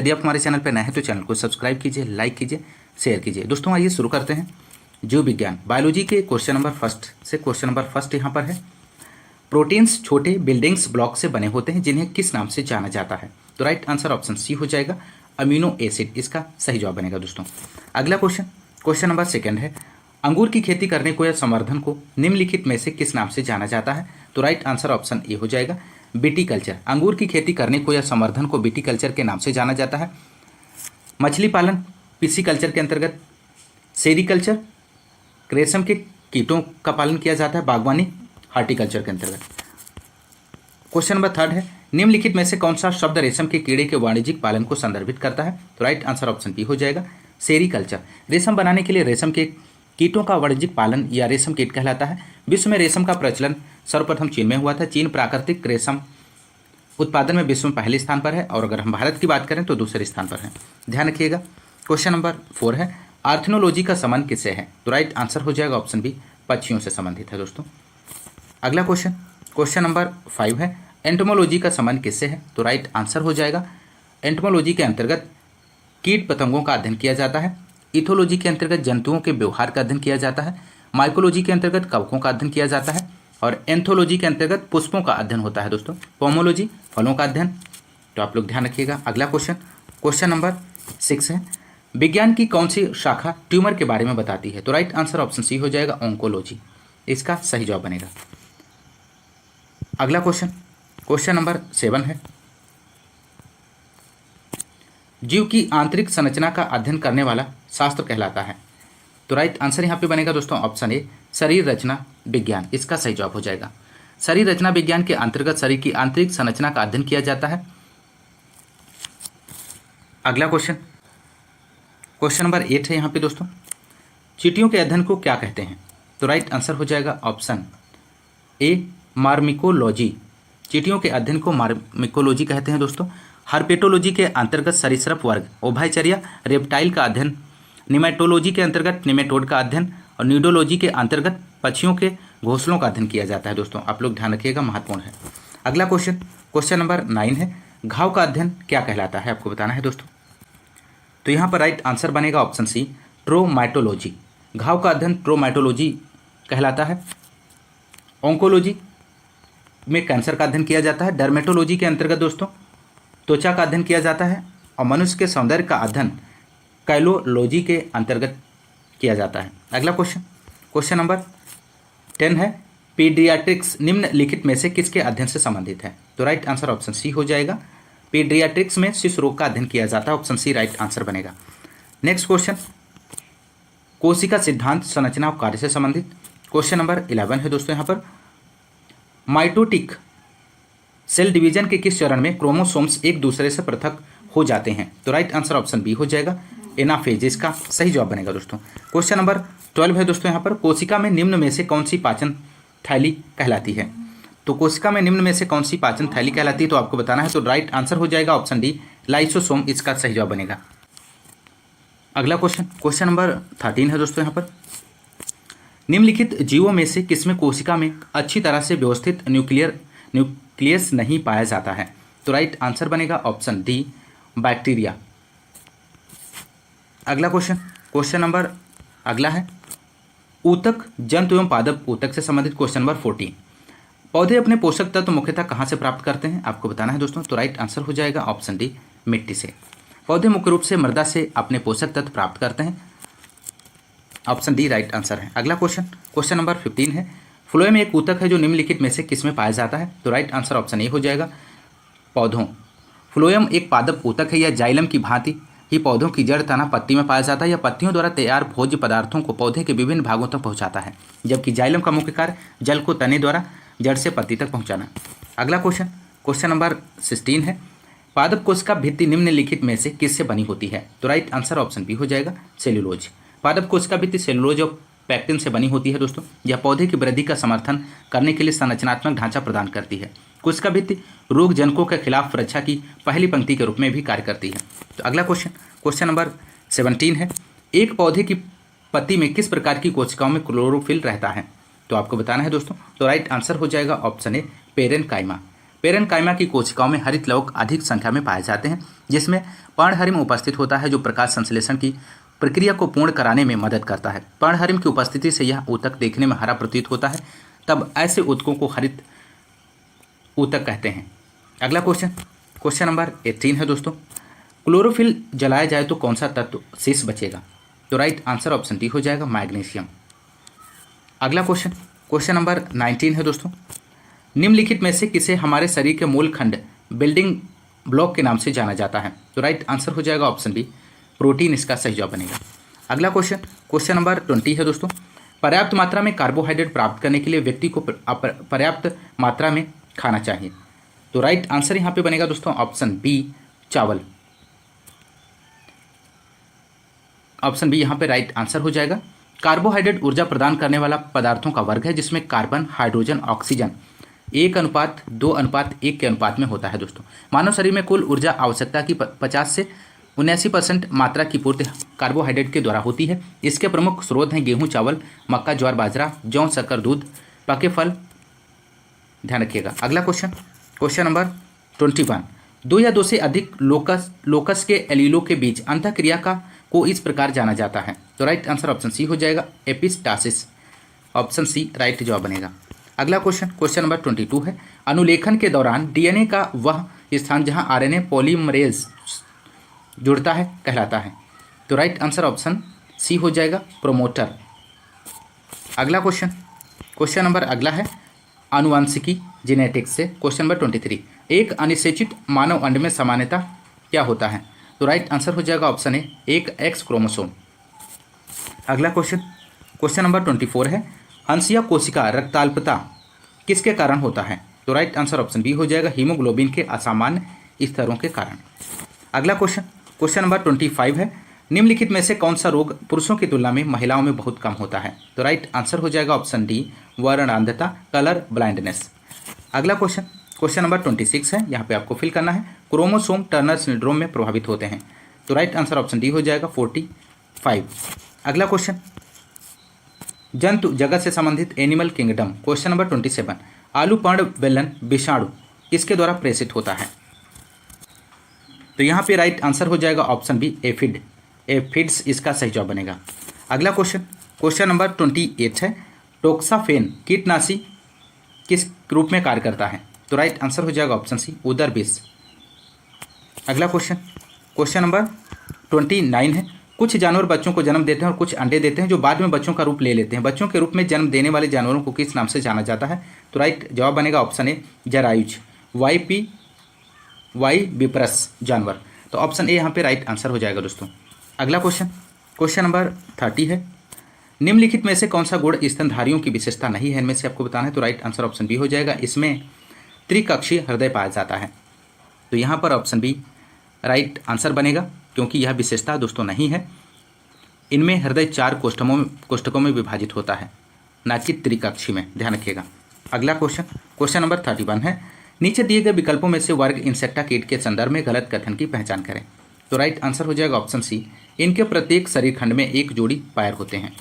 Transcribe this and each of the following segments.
यदि आप हमारे चैनल पर नए हैं तो चैनल को सब्सक्राइब कीजिए, लाइक कीजिए, शेयर कीजिए। दोस्तों आइए शुरू करते हैं जीव विज्ञान बायोलॉजी के क्वेश्चन नंबर फर्स्ट से। क्वेश्चन नंबर फर्स्ट यहाँ पर है, प्रोटीन्स छोटे बिल्डिंग्स ब्लॉक से बने होते हैं जिन्हें किस नाम से जाना जाता है? तो राइट आंसर ऑप्शन सी हो जाएगा, अमीनो एसिड इसका सही जवाब बनेगा। दोस्तों अगला क्वेश्चन, क्वेश्चन नंबर सेकंड है, अंगूर की खेती करने को या संवर्धन को निम्नलिखित में से किस नाम से जाना जाता है? तो राइट आंसर ऑप्शन ए हो जाएगा, विटीकल्चर। अंगूर की खेती करने को या संवर्धन को विटीकल्चर के नाम से जाना जाता है। मछली पालन पिसीकल्चर के अंतर्गत, सेरिकल्चर रेशम के कीटों का पालन किया जाता है, बागवानी हार्टिकल्चर के अंतर्गत। क्वेश्चन नंबर थर्ड है, निम्नलिखित में से कौन सा शब्द रेशम के कीड़े के वाणिज्यिक पालन को संदर्भित करता है? तो राइट आंसर ऑप्शन बी हो जाएगा, सेरिकल्चर। रेशम बनाने के लिए रेशम के कीटों का वाणिज्यिक पालन या रेशम कीट कहलाता है। विश्व में रेशम का प्रचलन सर्वप्रथम चीन में हुआ था। चीन प्राकृतिक रेशम उत्पादन में विश्व में पहले स्थान पर है, और अगर हम भारत की बात करें तो दूसरे स्थान पर है। ध्यान रखिएगा। क्वेश्चन नंबर 4 है, आर्थ्रोलॉजी का संबंध किससे है? तो राइट आंसर हो जाएगा ऑप्शन बी, पक्षियों से संबंधित है। दोस्तों अगला क्वेश्चन, क्वेश्चन नंबर 5 है, एंटोमोलॉजी का संबंध किससे है? तो राइट आंसर हो जाएगा, एंटोमोलॉजी के अंतर्गत कीट पतंगों का अध्ययन किया जाता है। इथोलॉजी के अंतर्गत जंतुओं के व्यवहार का अध्ययन किया जाता है। माइकोलॉजी के अंतर्गत कवकों का अध्ययन किया जाता है, और एंथोलॉजी के अंतर्गत पुष्पों का अध्ययन होता है। दोस्तों पोमोलॉजी फलों का अध्ययन। तो आप लोग ध्यान रखिएगा। अगला क्वेश्चन, क्वेश्चन नंबर 6 है, विज्ञान की कौन सी शाखा ट्यूमर के बारे में बताती है? तो राइट आंसर ऑप्शन सी हो जाएगा, ऑन्कोलॉजी इसका सही जवाब बनेगा। अगला क्वेश्चन, क्वेश्चन नंबर 7 है, जीव की आंतरिक संरचना का अध्ययन करने वाला शास्त्र कहलाता है? तो राइट आंसर यहाँ पे बनेगा दोस्तों ऑप्शन ए, शरीर रचना विज्ञान इसका सही जवाब हो जाएगा। शरीर रचना विज्ञान के अंतर्गत शरीर की आंतरिक संरचना का अध्ययन किया जाता है। अगला क्वेश्चन, क्वेश्चन नंबर 8 है यहाँ पे दोस्तों, चींटियों के अध्ययन को क्या कहते हैं? तो राइट आंसर हो जाएगा ऑप्शन ए, मार्मिकोलॉजी। चींटियों के अध्ययन को मार्मिकोलॉजी कहते हैं। दोस्तों हर्पेटोलॉजी के अंतर्गत सरीसृप वर्ग, उभयचर्या, रेप्टाइल का अध्ययन, निमेटोलॉजी के अंतर्गत निमेटोड का अध्ययन, और न्यूडोलॉजी के अंतर्गत पक्षियों के घोंसलों का अध्ययन किया जाता है। दोस्तों आप लोग ध्यान रखिएगा, महत्वपूर्ण है। अगला क्वेश्चन, क्वेश्चन नंबर 9 है, घाव का अध्ययन क्या कहलाता है? आपको बताना है दोस्तों। तो यहाँ पर राइट आंसर बनेगा ऑप्शन सी, ट्रोमाटोलॉजी। घाव का अध्ययन ट्रोमाटोलॉजी कहलाता है। ऑन्कोलॉजी में कैंसर का अध्ययन किया जाता है। डर्मेटोलॉजी के अंतर्गत दोस्तों त्वचा का अध्ययन किया जाता है, और मनुष्य के सौंदर्य का अध्ययन कैलोलॉजी के अंतर्गत किया जाता है। अगला क्वेश्चन, क्वेश्चन नंबर 10 है, पीडियाट्रिक्स निम्नलिखित में से किसके अध्ययन से संबंधित है? तो राइट आंसर ऑप्शन सी हो जाएगा, पीडियाट्रिक्स में शिशु रोग का अध्ययन किया जाता है। ऑप्शन सी राइट आंसर बनेगा। नेक्स्ट क्वेश्चन, कोशिका सिद्धांत संरचना और कार्य से संबंधित। क्वेश्चन नंबर 11 है दोस्तों यहाँ पर, माइटोटिक सेल डिवीजन के किस चरण में क्रोमोसोम्स एक दूसरे से पृथक हो जाते हैं? तो राइट आंसर ऑप्शन बी हो जाएगा, एनाफेज इसका सही जवाब बनेगा। दोस्तों क्वेश्चन नंबर 12 है दोस्तों यहाँ पर, कोशिका में निम्न में से कौन सी पाचन थैली कहलाती है? तो कोशिका में निम्न में से कौन सी पाचन थैली कहलाती है तो आपको बताना है। तो राइट आंसर हो जाएगा ऑप्शन डी, लाइसोसोम इसका सही जवाब बनेगा। अगला क्वेश्चन, क्वेश्चन नंबर 13 है दोस्तों यहाँ पर, निम्नलिखित जीवों में से किसमें कोशिका में अच्छी तरह से व्यवस्थित न्यूक्लियस नहीं पाया जाता है? तो राइट आंसर बनेगा ऑप्शन डी, बैक्टीरिया। अगला क्वेश्चन, क्वेश्चन नंबर अगला है, ऊतक जंतु एवं पादप ऊतक से संबंधित। क्वेश्चन नंबर 14, पौधे अपने पोषक तत्व मुख्यतः कहाँ से प्राप्त करते हैं? आपको बताना है दोस्तों। तो राइट आंसर हो जाएगा ऑप्शन डी, मिट्टी से। पौधे मुख्य रूप से मृदा से अपने पोषक तत्व प्राप्त करते हैं। ऑप्शन डी राइट आंसर है। अगला क्वेश्चन, क्वेश्चन नंबर 15 है, फ्लोएम एक ऊतक है जो निम्नलिखित में से किसमें पाया जाता है? तो राइट आंसर ऑप्शन ए हो जाएगा, पौधों। फ्लोएम एक पादप ऊतक है, यह जाइलम की भांति ही पौधों की जड़, तना, पत्ती में पाया जाता है। यह पत्तियों द्वारा तैयार भोज्य पदार्थों को पौधे के विभिन्न भागों तक पहुंचाता है, जबकि जाइलम का मुख्य कार्य जल को तने द्वारा जड़ से पत्ती तक पहुंचाना। अगला क्वेश्चन, क्वेश्चन नंबर 16 है, पादप कोशिका भित्ति निम्नलिखित में से किससे बनी होती है? तो राइट आंसर ऑप्शन बी हो जाएगा, सेल्यूलोज। पादप कोशिका भित्ति सेल्यूलोज और पैक्टिन से बनी होती है। दोस्तों यह पौधे की वृद्धि का समर्थन करने के लिए संरचनात्मक ढांचा प्रदान करती है। कोशिका भित्ति रोग जनकों के खिलाफ रक्षा की पहली पंक्ति के रूप में भी कार्य करती है। तो अगला क्वेश्चन, क्वेश्चन नंबर 17 है, एक पौधे की पत्ती में किस प्रकार की कोशिकाओं में क्लोरोफिल रहता है? तो आपको बताना है दोस्तों। तो राइट आंसर हो जाएगा ऑप्शन ए, पेरेनकाइमा। पेरेनकाइमा की कोशिकाओं में हरित लवक अधिक संख्या में पाए जाते हैं। जिसमें पर्णहरिम उपस्थित होता है जो प्रकाश संश्लेषण की प्रक्रिया को पूर्ण कराने में मदद करता है। पर्णहरिम की उपस्थिति से यह ऊतक देखने में हरा प्रतीत होता है, तब ऐसे ऊतकों को हरित ऊतक कहते हैं। अगला क्वेश्चन नंबर 18 है दोस्तों, क्लोरोफिल जलाया जाए तो कौन सा तत्व शेष बचेगा? तो राइट आंसर ऑप्शन डी हो जाएगा मैग्नीशियम। अगला क्वेश्चन नंबर 19 है दोस्तों, निम्नलिखित में से किसे हमारे शरीर के मूल खंड बिल्डिंग ब्लॉक के नाम से जाना जाता है? तो राइट आंसर हो जाएगा ऑप्शन बी प्रोटीन, इसका सही जवाब बनेगा। अगला क्वेश्चन नंबर 20 है दोस्तों, पर्याप्त मात्रा में कार्बोहाइड्रेट प्राप्त करने के लिए व्यक्ति को पर्याप्त मात्रा में खाना चाहिए। तो राइट आंसर यहाँ पे बनेगा दोस्तों ऑप्शन बी चावल। ऑप्शन बी यहाँ पे राइट आंसर हो जाएगा। कार्बोहाइड्रेट ऊर्जा प्रदान करने वाला पदार्थों का वर्ग है जिसमें कार्बन, हाइड्रोजन, ऑक्सीजन 1:2:1 के अनुपात में होता है दोस्तों। मानव शरीर में कुल ऊर्जा आवश्यकता की 50 से 79% मात्रा की पूर्ति कार्बोहाइड्रेट के द्वारा होती है। इसके प्रमुख स्रोत हैं गेहूं, चावल, मक्का, ज्वार, बाजरा, जौ, शक्कर, दूध, पके फल। ध्यान रखिएगा। अगला क्वेश्चन नंबर 21, 2 या 2 से अधिक लोकस के एलीलों के बीच अंतःक्रिया को इस प्रकार जाना जाता है। तो राइट आंसर ऑप्शन सी हो जाएगा एपिस्टासिस। ऑप्शन सी राइट जवाब बनेगा। अगला क्वेश्चन नंबर 22 है, अनुलेखन के दौरान डीएनए का वह स्थान जहां आरएनए पॉलीमरेज जुड़ता है कहलाता है। तो राइट आंसर ऑप्शन सी हो जाएगा प्रोमोटर। अगला क्वेश्चन नंबर अगला है आनुवंशिकी जेनेटिक्स से। क्वेश्चन नंबर 23, एक अनिषेचित मानव अंड में सामान्यता क्या होता है? तो राइट आंसर हो जाएगा ऑप्शन ए एक एक्स क्रोमोसोम। अगला क्वेश्चन नंबर 24 है, हंसिया कोशिका रक्ताल्पता किसके कारण होता है? तो राइट आंसर ऑप्शन बी हो जाएगा हीमोग्लोबिन के असामान्य स्तरों के कारण। अगला क्वेश्चन नंबर 25 है, निम्नलिखित में से कौन सा रोग पुरुषों की तुलना में महिलाओं में बहुत कम होता है? तो राइट आंसर हो जाएगा ऑप्शन डी वर्णांधता, कलर ब्लाइंडनेस। अगला क्वेश्चन नंबर 26 है, यहाँ पे आपको फिल करना है, क्रोमोसोम टर्नर सिंड्रोम में प्रभावित होते हैं। तो राइट आंसर ऑप्शन डी हो जाएगा 45। अगला जंतु जगत से संबंधित एनिमल किंगडम। क्वेश्चन नंबर 27, आलू पर्ण बेलन विषाणु किसके द्वारा प्रेषित होता है? तो यहाँ पे राइट आंसर हो जाएगा ऑप्शन बी एफिड्स, इसका सही जवाब बनेगा। अगला क्वेश्चन नंबर 28 है, टोक्साफेन कीटनाशी किस रूप में कार्य करता है? तो राइट आंसर हो जाएगा ऑप्शन सी उदर विष। अगला क्वेश्चन नंबर 29 है, कुछ जानवर बच्चों को जन्म देते हैं और कुछ अंडे देते हैं जो बाद में बच्चों का रूप ले लेते हैं। बच्चों के रूप में जन्म देने वाले जानवरों को किस नाम से जाना जाता है? तो राइट जवाब बनेगा ऑप्शन ए जरायुज, वाई विप्रस जानवर। तो ऑप्शन ए यहाँ पे राइट आंसर हो जाएगा दोस्तों। अगला क्वेश्चन नंबर 30 है, निम्नलिखित में से कौन सा गुण स्तनधारियों की विशेषता नहीं है? इनमें से आपको बताना है। तो राइट आंसर ऑप्शन बी हो जाएगा, इसमें त्रिकक्षीय हृदय पाया जाता है। तो यहाँ पर ऑप्शन बी राइट आंसर बनेगा क्योंकि यह विशेषता दोस्तों नहीं है। इनमें हृदय 4 कोष्ठकों में विभाजित होता है, ना कि त्रिकक्षी में। ध्यान रखिएगा। अगला क्वेश्चन नंबर 31 है, नीचे दिए गए विकल्पों में से वर्ग इंसेक्टा कीट के संदर्भ में गलत कथन की पहचान करें। तो राइट आंसर हो जाएगा ऑप्शन सी, इनके प्रत्येक शरीर खंड में एक जोड़ी पैर होते हैं।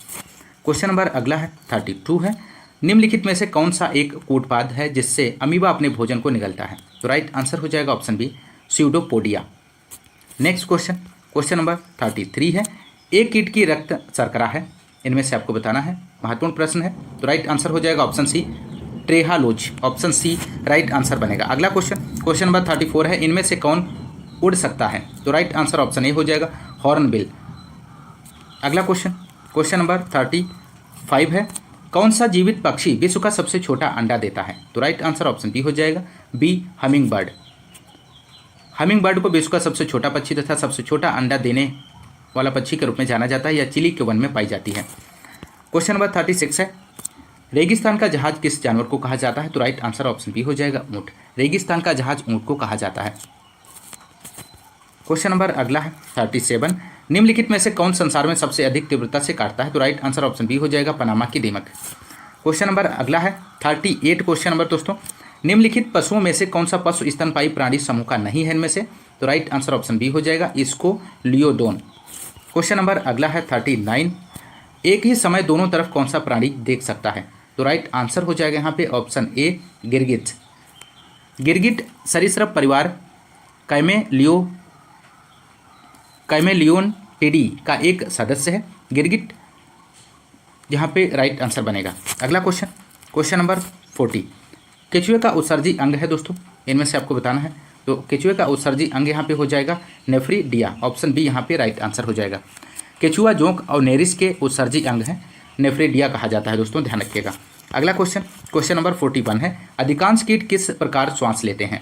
क्वेश्चन नंबर अगला है 32 है, निम्नलिखित में से कौन सा एक कूटपाद है जिससे अमीबा अपने भोजन को निगलता है? तो राइट आंसर हो जाएगा option B pseudopodia. Next question number 33 है, एक कीट की रक्त शर्करा है, इनमें से आपको बताना है। महत्वपूर्ण प्रश्न है। तो राइट आंसर हो जाएगा option C trehalose. Option C right answer बनेगा। अगला क्वेश्चन नंबर 34 है, इनमें से कौन उड़ सकता है? तो राइट आंसर ऑप्शन ए हो जाएगा हॉर्नबिल। अगला क्वेश्चन नंबर 35 है, कौन सा जीवित पक्षी विश्व का सबसे छोटा अंडा देता है? तो राइट आंसर ऑप्शन बी हो जाएगा B humming bird. Humming bird को विश्व का सबसे छोटा पक्षी तथा सबसे छोटा अंडा देने वाला पक्षी के रूप में जाना जाता है। यह चिली के वन में पाई जाती है। क्वेश्चन नंबर 36 है, रेगिस्तान का जहाज किस जानवर को कहा जाता है? तो राइट आंसर ऑप्शन बी हो जाएगा ऊँट। रेगिस्तान का जहाज ऊँट को कहा जाता है। क्वेश्चन नंबर अगला है 37, निम्नलिखित में से कौन संसार में सबसे अधिक तीव्रता से काटता है? तो राइट आंसर ऑप्शन बी हो जाएगा पनामा की दीमक। क्वेश्चन नंबर अगला है 38 क्वेश्चन नंबर दोस्तों, निम्नलिखित पशुओं में से कौन सा पशु स्तनपायी प्राणी समूह का नहीं है? इनमें से तो राइट आंसर ऑप्शन बी हो जाएगा इसको लियोडोन। क्वेश्चन नंबर अगला है 39, एक ही समय दोनों तरफ कौन सा प्राणी देख सकता है? तो राइट आंसर हो जाएगा यहाँ पे ऑप्शन ए गिरगिट। गिरगिट सरीसृप परिवार कैमेलियोडोंटा कैमेलियोनिडी का एक सदस्य है। गिरगिट यहाँ पे राइट आंसर बनेगा। अगला क्वेश्चन नंबर 40। केचुए का उत्सर्जी अंग है दोस्तों, इनमें से आपको बताना है। तो केचुए का उत्सर्जी अंग यहाँ पे हो जाएगा नेफ्रिडिया, ऑप्शन बी यहाँ पे राइट आंसर हो जाएगा। केचुआ, जोंक और नेरिस के उत्सर्जी अंग हैं, नेफ्रिडिया कहा जाता है दोस्तों, ध्यान रखिएगा। अगला क्वेश्चन नंबर 41 है। अधिकांश कीट किस प्रकार श्वास लेते हैं?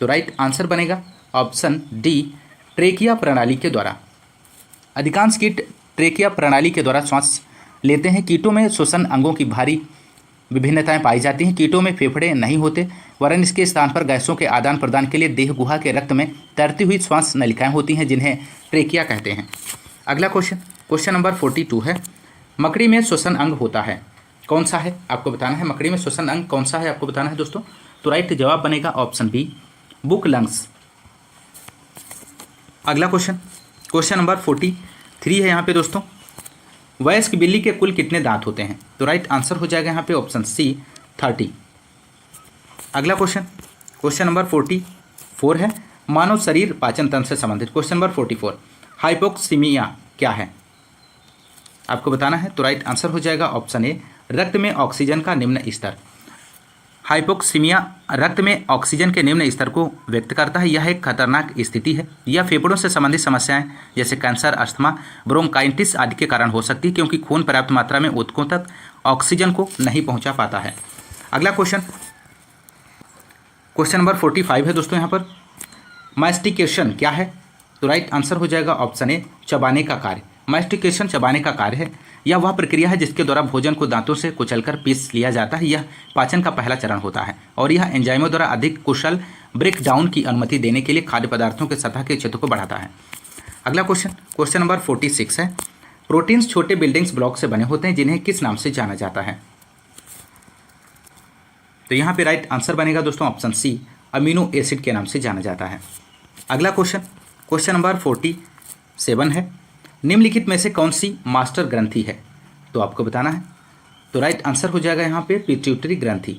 तो राइट आंसर बनेगा ऑप्शन डी, ट्रेकिया प्रणाली के द्वारा। अधिकांश कीट ट्रेकिया प्रणाली के द्वारा श्वास लेते हैं। कीटों में श्वसन अंगों की भारी विभिन्नताएं पाई जाती हैं। कीटों में फेफड़े नहीं होते, वरन इसके स्थान पर गैसों के आदान प्रदान के लिए देह गुहा के रक्त में तैरती हुई श्वास नलिकाएं होती हैं, जिन्हें ट्रेकिया कहते हैं। अगला क्वेश्चन नंबर 42 है। मकड़ी में श्वसन अंग होता है, कौन सा है आपको बताना है। मकड़ी में श्वसन अंग कौन सा है आपको बताना है दोस्तों। तो राइट जवाब बनेगा ऑप्शन बी, बुक लंग्स। अगला क्वेश्चन नंबर 43 है यहाँ पे दोस्तों। वयस्क बिल्ली के कुल कितने दांत होते हैं? तो राइट आंसर हो जाएगा यहाँ पे ऑप्शन सी, 30। अगला क्वेश्चन नंबर 44 है। मानव शरीर पाचन तंत्र से संबंधित। क्वेश्चन नंबर 44, हाइपोक्सीमिया क्या है आपको बताना है। तो राइट आंसर हो जाएगा ऑप्शन ए, रक्त में ऑक्सीजन का निम्न स्तर। हाइपोक्सीमिया रक्त में ऑक्सीजन के निम्न स्तर को व्यक्त करता है। यह एक खतरनाक स्थिति है। यह फेफड़ों से संबंधित समस्याएं जैसे कैंसर, अस्थमा, ब्रोंकाइटिस आदि के कारण हो सकती है, क्योंकि खून पर्याप्त मात्रा में ऊतकों तक ऑक्सीजन को नहीं पहुंचा पाता है। अगला क्वेश्चन नंबर 45 है दोस्तों। यहाँ पर मास्टिकेशन क्या है? तो राइट आंसर हो जाएगा ऑप्शन ए, चबाने का कार्य। मास्टिकेशन चबाने का कार्य है। यह वह प्रक्रिया है जिसके द्वारा भोजन को दांतों से कुचलकर पीस लिया जाता है। यह पाचन का पहला चरण होता है और यह एंजाइमों द्वारा अधिक कुशल ब्रेक डाउन की अनुमति देने के लिए खाद्य पदार्थों के सतह के क्षेत्र को बढ़ाता है। अगला क्वेश्चन नंबर 46 है। प्रोटीन्स छोटे बिल्डिंग्स ब्लॉक से बने होते हैं, जिन्हें किस नाम से जाना जाता है? तो यहाँ पे राइट आंसर बनेगा दोस्तों ऑप्शन सी, अमीनो एसिड के नाम से जाना जाता है। अगला क्वेश्चन नंबर 47 है। निम्नलिखित में से कौन सी मास्टर ग्रंथि है? तो आपको बताना है। तो राइट आंसर हो जाएगा यहाँ पे पिट्यूटरी ग्रंथि।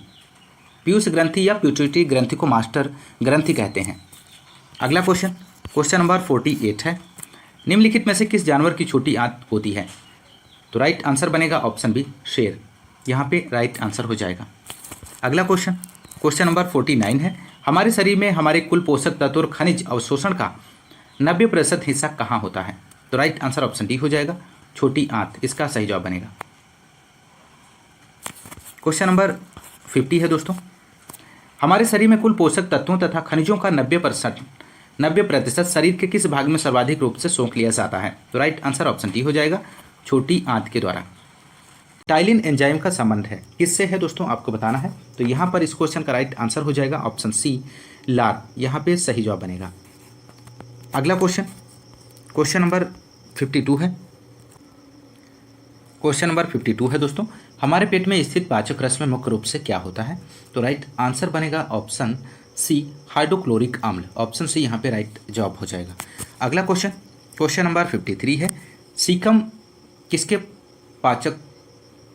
पीयूष ग्रंथि या पिट्यूटरी ग्रंथि को मास्टर ग्रंथि कहते हैं। अगला क्वेश्चन नंबर 48 है। निम्नलिखित में से किस जानवर की छोटी आंत होती है? तो राइट आंसर बनेगा ऑप्शन बी, शेर। यहाँ पे राइट आंसर हो जाएगा। अगला क्वेश्चन नंबर 49 है। हमारे शरीर में हमारे कुल पोषक तत्व और खनिज अवशोषण का 90% हिस्सा कहाँ होता है? तो राइट आंसर ऑप्शन डी हो जाएगा, छोटी आंत, इसका सही जवाब बनेगा। क्वेश्चन नंबर 50 है दोस्तों। हमारे शरीर में कुल पोषक तत्वों तथा खनिजों का 90% शरीर के किस भाग में सर्वाधिक रूप से सोख लिया जाता है? तो राइट आंसर ऑप्शन डी हो जाएगा, छोटी आंत के द्वारा। टाइलिन एंजाइम का संबंध है किससे है दोस्तों, आपको बताना है। तो यहाँ पर इस क्वेश्चन का राइट आंसर हो जाएगा ऑप्शन सी, लार, यहाँ पे सही जवाब बनेगा। अगला क्वेश्चन नंबर 52 है। क्वेश्चन नंबर 52 है दोस्तों। हमारे पेट में स्थित पाचक रस में मुख्य रूप से क्या होता है? तो राइट आंसर बनेगा ऑप्शन सी, हाइड्रोक्लोरिक अम्ल, ऑप्शन सी यहाँ पे राइट जवाब हो जाएगा। अगला क्वेश्चन नंबर 53 है। सीकम किसके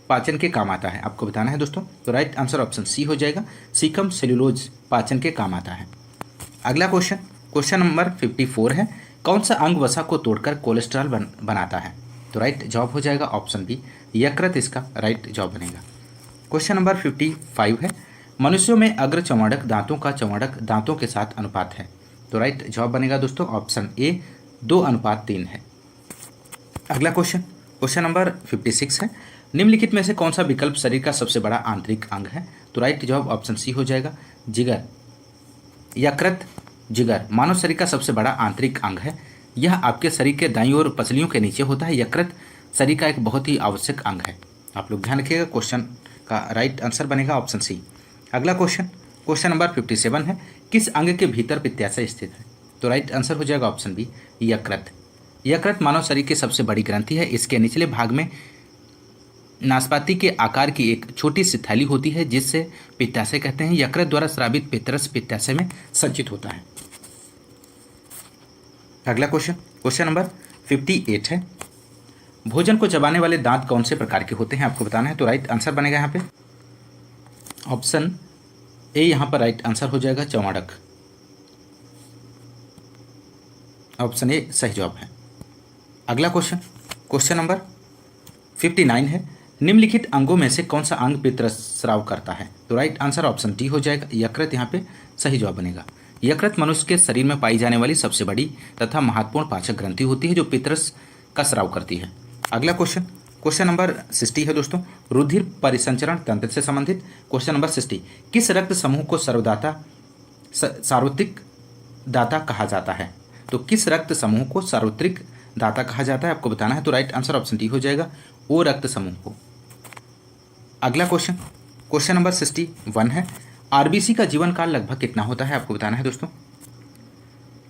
पाचन के काम आता है? आपको बताना है दोस्तों। तो राइट आंसर ऑप्शन सी हो जाएगा, सीकम सेलुलोज पाचन के काम आता है। अगला क्वेश्चन नंबर 54 है। कौन सा अंग वसा को तोड़कर कोलेस्ट्रॉल बनाता है? तो राइट जवाब हो जाएगा ऑप्शन बी, यकृत, इसका राइट जवाब बनेगा। क्वेश्चन नंबर 55 है। मनुष्यों में अग्र चौवाडक दांतों का चौवाडक दांतों के साथ अनुपात है? तो राइट जवाब बनेगा दोस्तों ऑप्शन ए, 2:3 है। अगला क्वेश्चन नंबर 56 है। निम्नलिखित में से कौन सा विकल्प शरीर का सबसे बड़ा आंतरिक अंग है? तो राइट जवाब ऑप्शन सी हो जाएगा, जिगर, यकृत। जिगर मानव शरीर का सबसे बड़ा आंतरिक अंग है। यह आपके शरीर के दाईं ओर पसलियों के नीचे होता है। यकृत शरीर का एक बहुत ही आवश्यक अंग है। आप लोग ध्यान रखिएगा, क्वेश्चन का राइट आंसर बनेगा ऑप्शन सी। अगला क्वेश्चन नंबर 57 है। किस अंग के भीतर पित्ताशय स्थित है? तो राइट आंसर हो जाएगा ऑप्शन बी, यकृत। यकृत मानव शरीर की सबसे बड़ी ग्रंथि है। इसके निचले भाग में नाशपाती के आकार की एक छोटी सी थैली होती है, जिससे पित्ताशय कहते हैं। यकृत द्वारा स्रावित पित्तरस पित्ताशय में संचित होता है। अगला क्वेश्चन नंबर 58 है। भोजन को चबाने वाले दांत कौन से प्रकार के होते हैं? आपको बताना है। तो राइट आंसर बनेगा यहाँ पे ऑप्शन ए, यहाँ पर राइट आंसर हो जाएगा, चौवाडक, ऑप्शन ए सही जवाब है। अगला क्वेश्चन, क्वेश्चन नंबर 59 है, निम्नलिखित अंगों में से कौन सा अंग पितृस्राव करता है? तो राइट आंसर ऑप्शन डी हो जाएगा, यकृत यहाँ पे सही जवाब बनेगा। यकृत मनुष्य के शरीर में पाई जाने वाली सबसे बड़ी तथा महत्वपूर्ण पाचक ग्रंथि होती है जो पितरस का स्राव करती है। अगला क्वेश्चन, क्वेश्चन नंबर 60 है दोस्तों, रुधिर परिसंचरण तंत्र से संबंधित। क्वेश्चन नंबर 60, किस रक्त समूह को सार्वत्रिक दाता कहा जाता है? तो किस रक्त समूह को सार्वत्रिक दाता कहा जाता है आपको बताना है। तो राइट आंसर ऑप्शन डी हो जाएगा, ओ रक्त समूह को। अगला क्वेश्चन, क्वेश्चन नंबर 61 है, आरबीसी का जीवन काल लगभग कितना होता है आपको बताना है दोस्तों।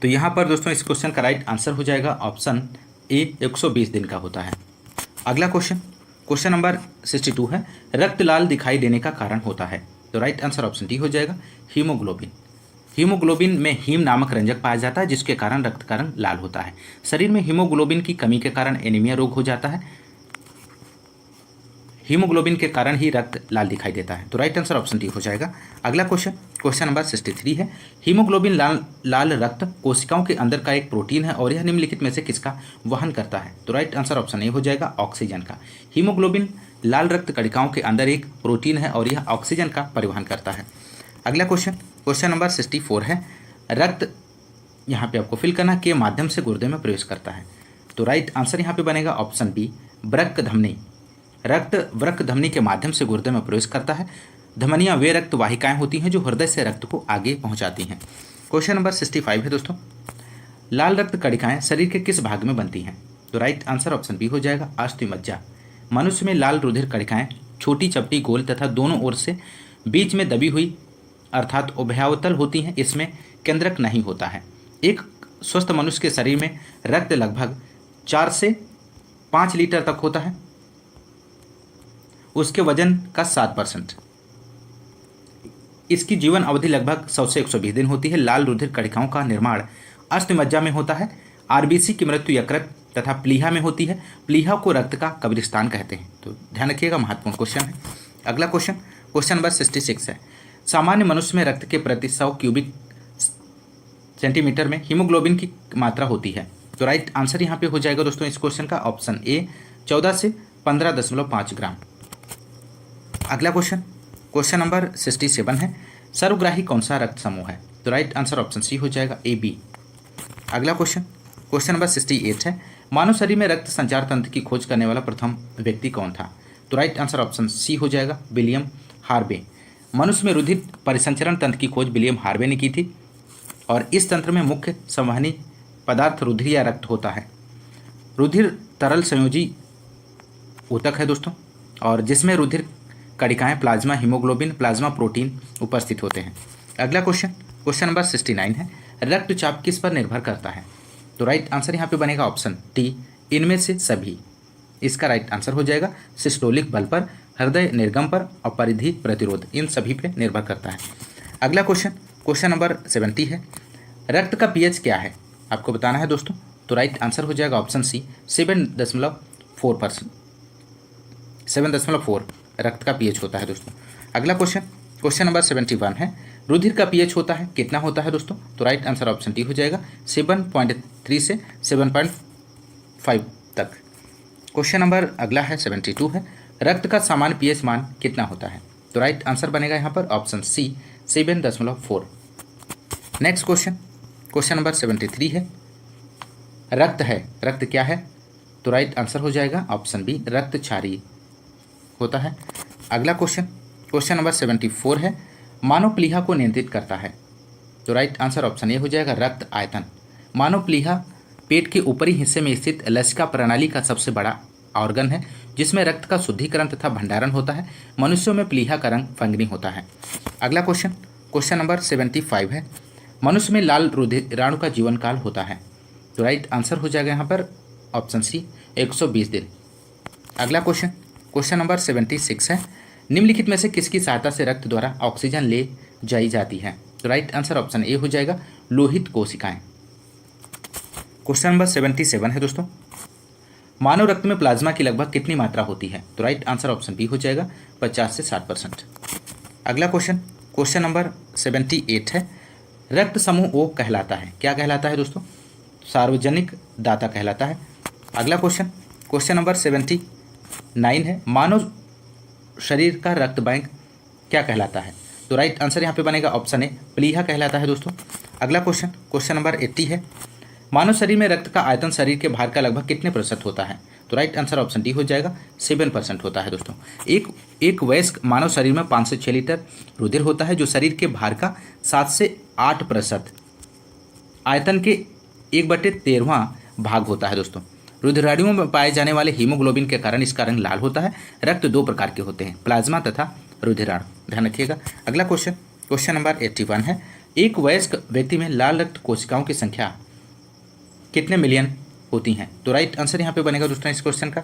तो यहाँ पर दोस्तों इस क्वेश्चन का राइट आंसर हो जाएगा ऑप्शन ए, 120 दिन का होता है। अगला क्वेश्चन, क्वेश्चन नंबर 62 है, रक्त लाल दिखाई देने का कारण होता है? तो राइट आंसर ऑप्शन डी हो जाएगा, हीमोग्लोबिन। हीमोग्लोबिन में हीम नामक रंजक पाया जाता है जिसके कारण रक्त का रंग लाल होता है। शरीर में हीमोग्लोबिन की कमी के कारण एनीमिया रोग हो जाता है। हीमोग्लोबिन के कारण ही रक्त लाल दिखाई देता है। तो राइट आंसर ऑप्शन डी हो जाएगा। अगला क्वेश्चन, क्वेश्चन नंबर 63 है, हीमोग्लोबिन लाल रक्त कोशिकाओं के अंदर का एक प्रोटीन है और यह निम्नलिखित में से किसका वहन करता है? तो राइट आंसर ऑप्शन ए हो जाएगा, ऑक्सीजन का। हीमोग्लोबिन लाल रक्त कणिकाओं के अंदर एक प्रोटीन है और यह ऑक्सीजन का परिवहन करता है। अगला क्वेश्चन, क्वेश्चन नंबर 64 है, रक्त यहाँ पे आपको फिल करना के माध्यम से गुर्दे में प्रवेश करता है। तो राइट आंसर यहाँ पे बनेगा ऑप्शन बी, वृक्क धमनी। रक्त वृक्क धमनी के माध्यम से गुर्दे में प्रवेश करता है। धमनियाँ वे रक्त वाहिकाएं होती हैं जो हृदय से रक्त को आगे पहुंचाती हैं। क्वेश्चन नंबर 65 है दोस्तों, लाल रक्त कणिकाएं शरीर के किस भाग में बनती हैं? तो राइट आंसर ऑप्शन बी हो जाएगा, अस्थिमज्जा। मनुष्य में लाल रुधिर कणिकाएं छोटी, चपटी, गोल तथा दोनों ओर से बीच में दबी हुई अर्थात उभयावतल होती हैं। इसमें केंद्रक नहीं होता है। एक स्वस्थ मनुष्य के शरीर में रक्त लगभग 4 से 5 लीटर तक होता है। उसके वजन का 7%। इसकी जीवन अवधि लगभग 100 से 120 दिन होती है। लाल रुधिर कणिकाओं का निर्माण अस्थिमज्जा में होता है। आरबीसी की मृत्यु यकृत तथा प्लीहा में होती है। प्लीहा को रक्त का कब्रिस्तान कहते हैं। तो ध्यान रखिएगा, महत्वपूर्ण क्वेश्चन है। अगला क्वेश्चन, क्वेश्चन नंबर 66 है, सामान्य मनुष्य में रक्त के प्रति 100 क्यूबिक सेंटीमीटर में हीमोग्लोबिन की मात्रा होती है। तो राइट आंसर यहाँ पे हो जाएगा दोस्तों इस क्वेश्चन का ऑप्शन ए, 14 से 15.5 ग्राम। अगला क्वेश्चन, क्वेश्चन नंबर 67 है, सर्वग्राही कौन सा रक्त समूह है? तो राइट आंसर ऑप्शन सी हो जाएगा, ए बी। अगला क्वेश्चन, क्वेश्चन नंबर 68 है, मानव शरीर में रक्त संचार तंत्र की खोज करने वाला प्रथम व्यक्ति कौन था? तो राइट आंसर ऑप्शन सी हो जाएगा, विलियम हार्वे। मनुष्य में रुधिर परिसंचरण तंत्र की खोज विलियम हार्वे ने की थी और इस तंत्र में मुख्य संवहनी पदार्थ रुधिर या रक्त होता है। रुधिर तरल संयोजी ऊतक है दोस्तों, और जिसमें रुधिर कणिकाएं, प्लाज्मा हीमोग्लोबिन, प्लाज्मा प्रोटीन उपस्थित होते हैं। अगला क्वेश्चन, क्वेश्चन नंबर 69 है, रक्तचाप किस पर निर्भर करता है? तो राइट आंसर यहाँ पे बनेगा ऑप्शन डी, इनमें से सभी। इसका राइट आंसर हो जाएगा सिस्टोलिक बल पर, हृदय निर्गम पर और परिधि प्रतिरोध, इन सभी पे निर्भर करता है। अगला क्वेश्चन, क्वेश्चन नंबर 70 है, रक्त का पीएच क्या है आपको बताना है दोस्तों। तो राइट आंसर हो जाएगा ऑप्शन सी, 7.4%। 7.4 रक्त का पीएच होता है दोस्तों। अगला क्वेश्चन, क्वेश्चन नंबर 71 है, रुधिर का पीएच होता है कितना होता है दोस्तों? तो राइट आंसर ऑप्शन डी हो जाएगा, 7.3 से 7.5 तक। क्वेश्चन नंबर अगला है 72 है, रक्त का सामान्य पीएच मान कितना होता है? तो राइट आंसर बनेगा यहाँ पर option C, 7.4। Next question, question number 73 है, रक्त है, रक्त क्या है? तो राइट आंसर हो जाएगा ऑप्शन बी, रक्त क्षारीय होता है। अगला क्वेश्चन, क्वेश्चन नंबर 74 है, मानव प्लीहा को नियंत्रित करता है। तो राइट आंसर ऑप्शन ए हो जाएगा, रक्त आयतन। मानव प्लीहा पेट के ऊपरी हिस्से में स्थित लसिका प्रणाली का सबसे बड़ा ऑर्गन है जिसमें रक्त का शुद्धिकरण तथा भंडारण होता है। मनुष्यों में प्लीहा का रंग फंगनी होता है। अगला क्वेश्चन, क्वेश्चन नंबर 75 है, मनुष्य में लाल रुधिराणु का जीवन काल होता है। तो राइट आंसर हो जाएगा यहाँ पर ऑप्शन सी, 120 दिन। अगला क्वेश्चन, क्वेश्चन नंबर 76 है, निम्नलिखित में से किसकी सहायता से रक्त द्वारा ऑक्सीजन ले जाई जाती है? तो राइट आंसर ऑप्शन ए हो जाएगा, लोहित कोशिकाएं। क्वेश्चन नंबर 77 है दोस्तों, मानव रक्त में प्लाज्मा की लगभग कितनी मात्रा होती है? तो राइट आंसर ऑप्शन बी हो जाएगा, 50 से 60%। अगला क्वेश्चन, क्वेश्चन नंबर 78 है, रक्त समूह ओ कहलाता है, क्या कहलाता है दोस्तों? सार्वजनिक दाता कहलाता है। अगला क्वेश्चन, क्वेश्चन नंबर 79 है, मानव शरीर का रक्त बैंक क्या कहलाता है? तो राइट आंसर यहाँ पे बनेगा ऑप्शन ए, प्लीहा कहलाता है दोस्तों। अगला क्वेश्चन, क्वेश्चन नंबर 80 है, मानव शरीर में रक्त का आयतन शरीर के भार का लगभग कितने प्रतिशत होता है? तो राइट आंसर ऑप्शन डी हो जाएगा, 7% होता है दोस्तों। एक वयस्क मानव शरीर में 5 से 6 लीटर रुधिर होता है, जो शरीर के भार का 7 से 8% आयतन के 1/13वां भाग होता है दोस्तों। रुधिराणुओं में पाए जाने वाले हीमोग्लोबिन के कारण इसका रंग लाल होता है। रक्त 2 प्रकार के होते हैं, प्लाज्मा तथा रुधिराणु, ध्यान रखिएगा। अगला क्वेश्चन, क्वेश्चन नंबर 81 है, एक वयस्क व्यक्ति में लाल रक्त कोशिकाओं की संख्या कितने मिलियन होती हैं? तो राइट आंसर यहाँ पे बनेगा दोस्तों इस क्वेश्चन का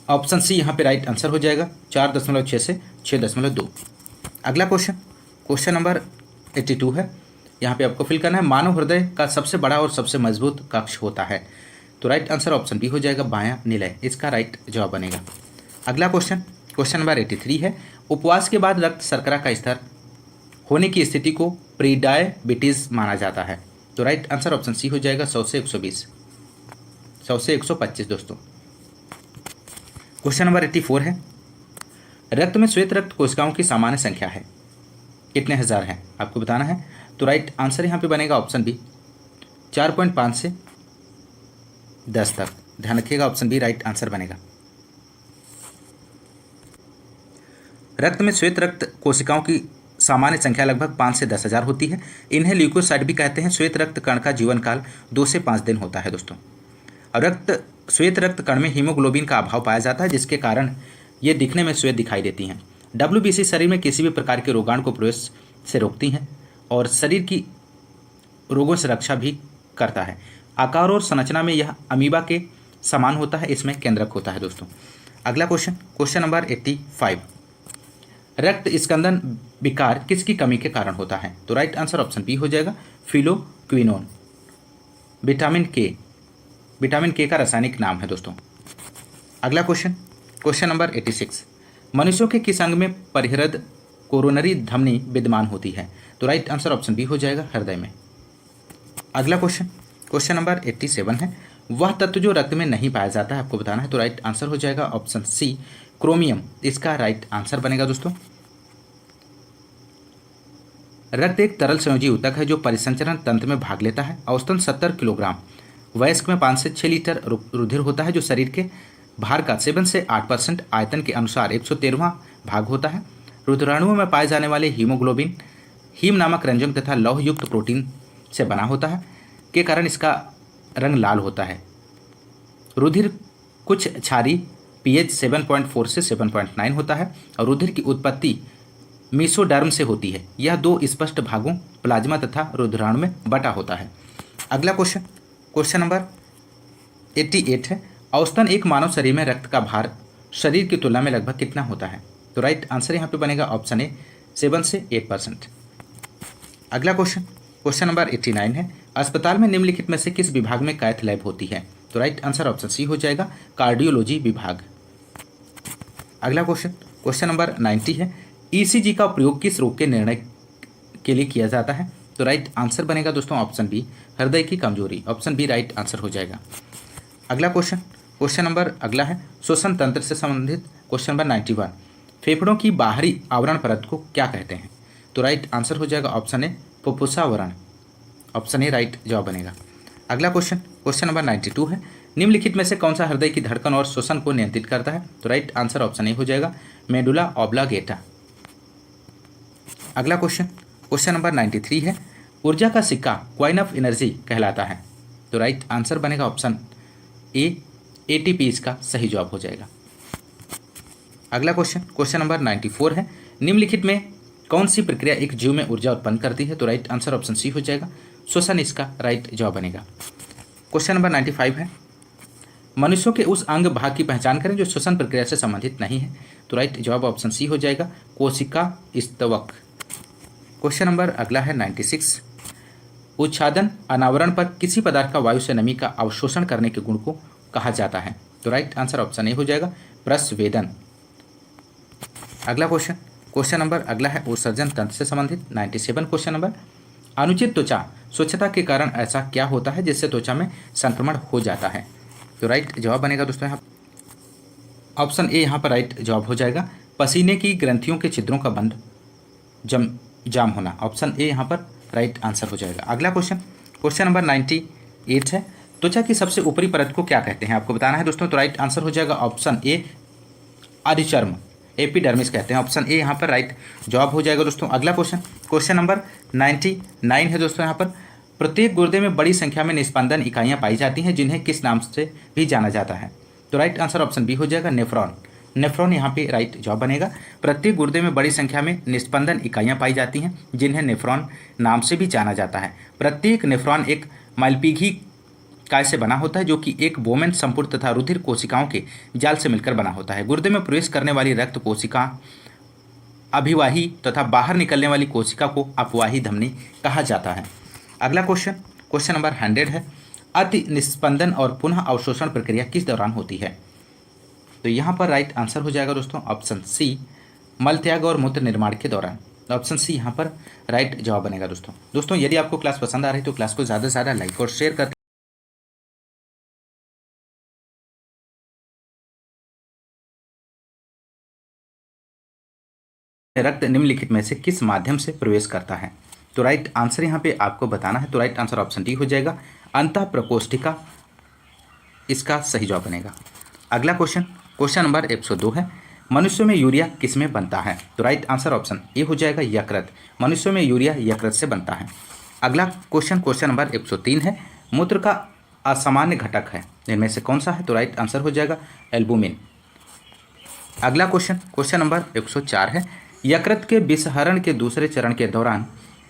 ऑप्शन सी यहाँ पे राइट आंसर हो जाएगा, 4.6 से 6.2। अगला क्वेश्चन, क्वेश्चन नंबर 82 है, यहाँ पे आपको फिल करना है, मानव हृदय का सबसे बड़ा और सबसे मजबूत कक्ष होता है? तो राइट आंसर ऑप्शन बी हो जाएगा, बायां निलय, इसका राइट जवाब बनेगा। अगला क्वेश्चन, क्वेश्चन नंबर 83 है, उपवास के बाद रक्त शर्करा का स्तर होने की स्थिति को प्री डायबिटीज माना जाता है? तो राइट आंसर ऑप्शन सी हो जाएगा, 100 से 120, 100 से 125 दोस्तों। क्वेश्चन नंबर 84 है, रक्त में श्वेत रक्त कोशिकाओं की सामान्य संख्या है कितने हजार है, आपको बताना है। तो राइट आंसर यहाँ पे बनेगा ऑप्शन बी, 4.5 से 10 तक, ध्यान रखिएगा, ऑप्शन बी राइट आंसर बनेगा। रक्त में श्वेत रक्त कोशिकाओं की सामान्य संख्या लगभग 5 से 10 हजार होती है। इन्हें ल्यूकोसाइट भी कहते हैं। श्वेत रक्त कण का जीवन काल 2 से 5 दिन होता है दोस्तों। और श्वेत रक्त कण में हीमोग्लोबिन का अभाव पाया जाता है, जिसके कारण ये दिखने में श्वेत दिखाई देती हैं। WBC शरीर में किसी भी प्रकार के रोगाणु को प्रवेश से रोकती हैं और शरीर की रोगों से रक्षा भी करता है। आकार और संरचना में यह अमीबा के समान होता है, इसमें केंद्रक होता है दोस्तों। अगला क्वेश्चन, क्वेश्चन नंबर 85, रक्त स्कंदन विकार किसकी कमी के कारण होता है? तो राइट आंसर ऑप्शन बी हो जाएगा, फिलोक्विनोन, विटामिन के का रासायनिक नाम है दोस्तों। अगला क्वेश्चन, क्वेश्चन नंबर 86, मनुष्यों के किस अंग में परिहृद कोरोनरी धमनी विद्यमान होती है? तो राइट आंसर ऑप्शन बी हो जाएगा, हृदय में। अगला क्वेश्चन, क्वेश्चन नंबर 87 है, वह तत्व जो रक्त में नहीं पाया जाता है, आपको बताना है। तो राइट आंसर हो जाएगा ऑप्शन सी, क्रोमियम, इसका राइट आंसर बनेगा दोस्तों। रक्त एक तरल संयोजी ऊतक है जो परिसंचरण तंत्र में भाग लेता है। औसतन 70 किलोग्राम, वयस्क में 5 से 6 लीटर रुधिर होता है, जो शरीर के भार का 7 से 8% आयतन के अनुसार 113वां भाग होता है। रुधिराणुओं में पाए जाने वाले हीमोग्लोबिन हीम नामक रंजक तथा लौह युक्त प्रोटीन से बना होता है, के कारण इसका रंग लाल होता है। रुधिर कुछ क्षारीय pH 7.4 से 7.9 होता है और रुधिर की उत्पत्ति मीसोडर्म से होती है। यह 2 स्पष्ट भागों प्लाज्मा तथा रुधिराणु में बटा होता है। अगला क्वेश्चन, क्वेश्चन नंबर 88 है, औसतन एक मानव शरीर में रक्त का भार शरीर की तुलना में लगभग कितना होता है? तो राइट आंसर यहाँ पे बनेगा ऑप्शन ए, 7 से 8%। अगला क्वेश्चन, क्वेश्चन नंबर 89 है, अस्पताल में निम्नलिखित में से किस विभाग में कैथ लैब होती है? तो राइट आंसर ऑप्शन सी हो जाएगा, कार्डियोलॉजी विभाग। अगला क्वेश्चन, क्वेश्चन नंबर 90 है, ECG का प्रयोग किस रोग के निर्णय के लिए किया जाता है? तो राइट आंसर बनेगा दोस्तों ऑप्शन बी, हृदय की कमजोरी, ऑप्शन बी राइट आंसर हो जाएगा। अगला क्वेश्चन, क्वेश्चन नंबर अगला है श्वसन तंत्र से संबंधित क्वेश्चन नंबर 91, फेफड़ों की बाहरी आवरण परत को क्या कहते हैं? तो राइट आंसर हो जाएगा ऑप्शन ए, फुफ्फुसावरण, ऑप्शन ए राइट जवाब बनेगा। अगला क्वेश्चन, क्वेश्चन नंबर 92 है, निम्नलिखित में से कौन सा हृदय की धड़कन और श्वसन को नियंत्रित करता है? तो राइट आंसर ऑप्शन ए हो जाएगा, मेडुला ऑब्लांगेटा। अगला क्वेश्चन, क्वेश्चन नंबर 93 है, ऊर्जा का सिक्का कॉइन ऑफ एनर्जी कहलाता है? तो राइट आंसर बनेगा ऑप्शन ए, ATP इसका सही जवाब हो जाएगा। अगला क्वेश्चन, क्वेश्चन नंबर 94 है, निम्नलिखित में कौन सी प्रक्रिया एक जीव में ऊर्जा उत्पन्न करती है? तो राइट आंसर ऑप्शन सी हो जाएगा, श्वसन इसका राइट जवाब बनेगा। क्वेश्चन नंबर 95 है, मनुष्यों के उस अंग भाग की पहचान करें जो श्वसन प्रक्रिया से संबंधित नहीं है? तो राइट जवाब ऑप्शन सी हो जाएगा, कोशिका स्तवक। क्वेश्चन नंबर अगला है 96, उच्छादन अनावरण पर किसी पदार्थ का वायु से नमी का अवशोषण करने के गुण को कहा जाता है? तो राइट आंसर ऑप्शन ए हो जाएगा, प्रस्वेदन। अगला क्वेश्चन, क्वेश्चन नंबर अगला है उत्सर्जन तंत्र से संबंधित 97 क्वेश्चन नंबर, अनुचित त्वचा स्वच्छता के कारण ऐसा क्या होता है जिससे त्वचा में संक्रमण हो जाता है? तो राइट जवाब बनेगा दोस्तों यहाँ ऑप्शन ए यहाँ पर राइट जवाब हो जाएगा। पसीने की ग्रंथियों के छिद्रों का बंध जाम होना, ऑप्शन ए यहाँ पर राइट आंसर हो जाएगा। अगला क्वेश्चन, क्वेश्चन नंबर 98 है। त्वचा की सबसे ऊपरी परत को क्या कहते हैं, आपको बताना है दोस्तों। तो राइट आंसर हो जाएगा ऑप्शन ए अधिचर्म, एपिडर्मिस कहते हैं, ऑप्शन ए यहाँ पर राइट जवाब हो जाएगा दोस्तों। अगला क्वेश्चन, क्वेश्चन नंबर 99 है दोस्तों। यहाँ पर प्रत्येक गुर्दे में बड़ी संख्या में निस्पंदन इकाइयाँ पाई जाती हैं जिन्हें किस नाम से भी जाना जाता है। तो राइट आंसर ऑप्शन बी हो जाएगा नेफ्रॉन। नेफ्रॉन यहाँ पे राइट जवाब बनेगा। प्रत्येक गुर्दे में बड़ी संख्या में निस्पंदन इकाइयाँ पाई जाती हैं जिन्हें नेफ्रॉन नाम से भी जाना जाता है। प्रत्येक नेफ्रॉन एक माइलपीघी काय से बना होता है जो कि एक बोमेन संपूर्ण तथा रुधिर कोशिकाओं के जाल से मिलकर बना होता है। गुर्दे में प्रवेश करने वाली रक्त कोशिका अभिवाही तथा बाहर निकलने वाली कोशिका को अपवाही धमनी कहा जाता है। अगला क्वेश्चन, क्वेश्चन नंबर 100 है। अति निस्पंदन और पुनः अवशोषण प्रक्रिया किस दौरान होती है। तो यहाँ पर राइट आंसर हो जाएगा दोस्तों ऑप्शन सी मलत्याग और मूत्र निर्माण के दौरान, ऑप्शन सी यहाँ पर राइट जवाब बनेगा दोस्तों। यदि आपको क्लास पसंद आ रही है तो क्लास को ज़्यादा से ज़्यादा लाइक और शेयर करते रक्त निम्नलिखित में से किस माध्यम से प्रवेश करता है। तो राइट आंसर यहाँ पे आपको बताना है। तो राइट आंसर ऑप्शन डी हो जाएगा अंतः प्रकोष्ठिका, इसका सही जवाब बनेगा। अगला क्वेश्चन, क्वेश्चन नंबर 102 है। मनुष्य में यूरिया किस में बनता है। तो राइट आंसर ऑप्शन ए हो जाएगा यकृत। मनुष्य में यूरिया यकृत से बनता है। अगला क्वेश्चन, क्वेश्चन नंबर 103 है। मूत्र का असामान्य घटक है, इनमें से कौन सा है। तो राइट आंसर हो जाएगा एल्बुमिन। अगला क्वेश्चन, क्वेश्चन नंबर 104 है। यकृत के विसहरण के दूसरे चरण के दौरान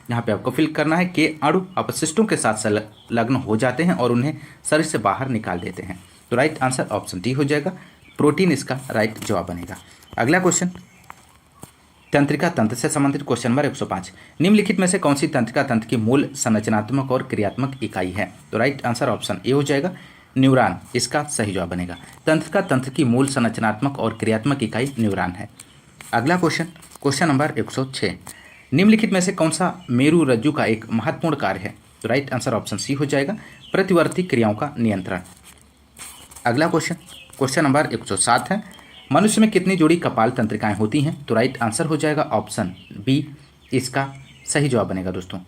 यहाँ पे आपको फिल करना है कि अणु अपशिष्टों के साथ संलग्न हो जाते हैं और उन्हें शरीर से बाहर निकाल देते हैं। तो राइट आंसर ऑप्शन डी हो जाएगा प्रोटीन, इसका राइट जवाब बनेगा। अगला क्वेश्चन, तंत्रिका तंत्र से संबंधित क्वेश्चन नंबर 105। निम्नलिखित में से कौन सी तंत्रिका तंत्र की मूल संरचनात्मक और क्रियात्मक इकाई है। तो राइट आंसर ऑप्शन ए हो जाएगा न्यूरॉन, इसका सही जवाब बनेगा। तंत्रिका तंत्र की मूल संरचनात्मक और क्रियात्मक इकाई न्यूरॉन है। अगला क्वेश्चन, क्वेश्चन नंबर 106। निम्नलिखित में से कौन सा मेरु रज्जु का एक महत्वपूर्ण कार्य है। तो राइट आंसर ऑप्शन सी हो जाएगा प्रतिवर्ती क्रियाओं का नियंत्रण। अगला क्वेश्चन, क्वेश्चन नंबर 107 है। मनुष्य में कितनी जोड़ी कपाल तंत्रिकाएं होती हैं। तो राइट आंसर हो जाएगा ऑप्शन बी, इसका सही जवाब बनेगा दोस्तों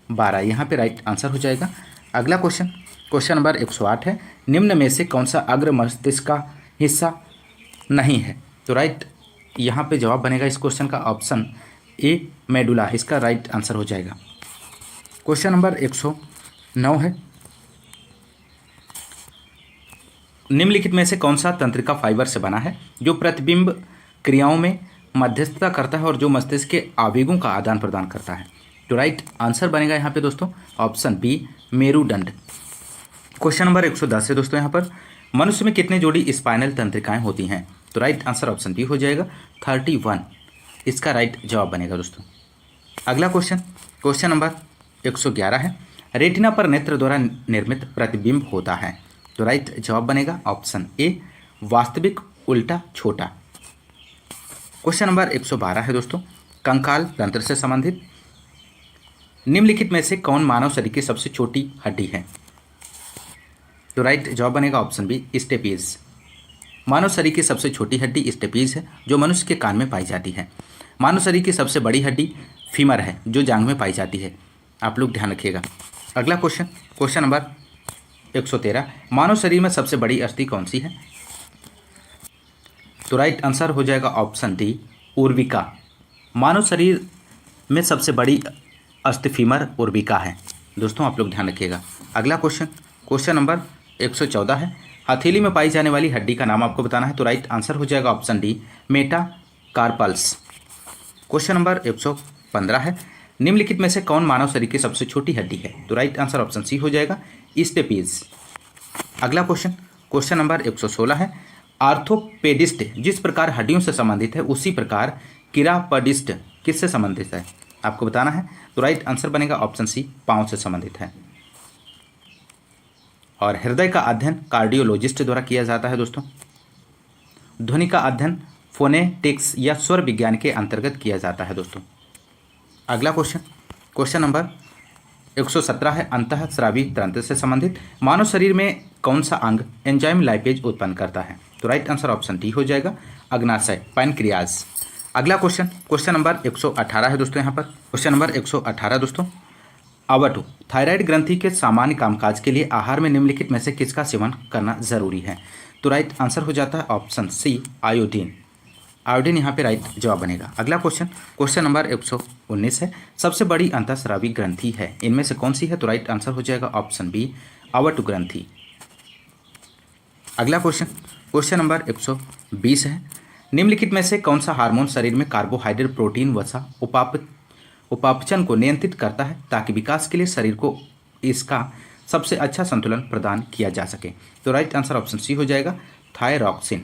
12, यहाँ पे राइट आंसर हो जाएगा। अगला क्वेश्चन, क्वेश्चन नंबर 108 है। निम्न में से कौन सा अग्र मस्तिष्क का हिस्सा नहीं है। तो राइट यहाँ पे जवाब बनेगा इस क्वेश्चन का ऑप्शन ए मेडुला, इसका राइट आंसर हो जाएगा। क्वेश्चन नंबर 109 है। निम्नलिखित में से कौन सा तंत्रिका फाइबर से बना है जो प्रतिबिंब क्रियाओं में मध्यस्थता करता है और जो मस्तिष्क के आवेगों का आदान प्रदान करता है। तो राइट आंसर बनेगा यहाँ पे दोस्तों ऑप्शन बी मेरुदंड। क्वेश्चन नंबर 110 है दोस्तों। यहाँ पर मनुष्य में कितने जोड़ी स्पाइनल तंत्रिकाएं होती हैं। तो राइट आंसर ऑप्शन बी हो जाएगा 31, इसका राइट जवाब बनेगा दोस्तों। अगला क्वेश्चन, क्वेश्चन नंबर 111 है। रेटिना पर नेत्र द्वारा निर्मित प्रतिबिंब होता है। तो राइट जवाब बनेगा ऑप्शन ए वास्तविक उल्टा छोटा। क्वेश्चन नंबर 112 है दोस्तों, कंकाल तंत्र से संबंधित। निम्नलिखित में से कौन मानव शरीर की सबसे छोटी हड्डी है। तो राइट जवाब बनेगा ऑप्शन बी स्टेपीज। मानव शरीर की सबसे छोटी हड्डी स्टेपीज है जो मनुष्य के कान में पाई जाती है। मानव शरीर की सबसे बड़ी हड्डी फीमर है जो जांघ में पाई जाती है, आप लोग ध्यान रखिएगा। अगला क्वेश्चन, क्वेश्चन नंबर 113। मानव शरीर में सबसे बड़ी अस्थि कौन सी है। तो राइट आंसर हो जाएगा ऑप्शन डी उर्विका। मानव शरीर में सबसे बड़ी अस्थि फीमर उर्विका है दोस्तों, आप लोग ध्यान रखिएगा। अगला क्वेश्चन, क्वेश्चन नंबर 114 है। हथेली में पाई जाने वाली हड्डी का नाम आपको बताना है। तो राइट आंसर हो जाएगा option D metacarpals. Question number 115 है। निम्नलिखित में से कौन मानव शरीर की सबसे छोटी हड्डी है। तो राइट आंसर ऑप्शन सी हो जाएगा स्टेपीज। अगला क्वेश्चन, क्वेश्चन नंबर 116 है। आर्थोपेडिस्ट जिस प्रकार हड्डियों से संबंधित है उसी प्रकार किरापडिस्ट किससे संबंधित है, आपको बताना है। तो राइट आंसर बनेगा ऑप्शन सी पांव से संबंधित है। और हृदय का अध्ययन कार्डियोलॉजिस्ट द्वारा किया जाता है दोस्तों। ध्वनि का अध्ययन फोनेटिक्स या स्वर विज्ञान के अंतर्गत किया जाता है दोस्तों। अगला क्वेश्चन, क्वेश्चन नंबर 117 है अंतःस्रावी तंत्र से संबंधित। मानव शरीर में कौन सा अंग एंजाइम लाइपेज उत्पन्न करता है? तो राइट आंसर ऑप्शन डी हो जाएगा, अग्नाशय, पैनक्रियाज। अगला क्वेश्चन नंबर 118 है दोस्तों। यहाँ पर क्वेश्चन नंबर 118 दोस्तों, आवटो थायराइड ग्रंथि के सामान्य कामकाज के लिए आहार में निम्नलिखित में से किसका सेवन करना जरूरी है? तो राइट आंसर हो जाता है ऑप्शन सी, आयोडीन। आयोडीन यहाँ पे राइट जवाब बनेगा। अगला क्वेश्चन नंबर 119 है, सबसे बड़ी अंतःस्रावी ग्रंथि है, इनमें से कौन सी है? तो राइट आंसर हो जाएगा ऑप्शन बी, आवट ग्रंथि। अगला क्वेश्चन नंबर 120 है, निम्नलिखित में से कौन सा हार्मोन शरीर में कार्बोहाइड्रेट, प्रोटीन, वसा, उपापचन को नियंत्रित करता है ताकि विकास के लिए शरीर को इसका सबसे अच्छा संतुलन प्रदान किया जा सके? तो राइट आंसर ऑप्शन सी हो जाएगा, थायरॉक्सिन।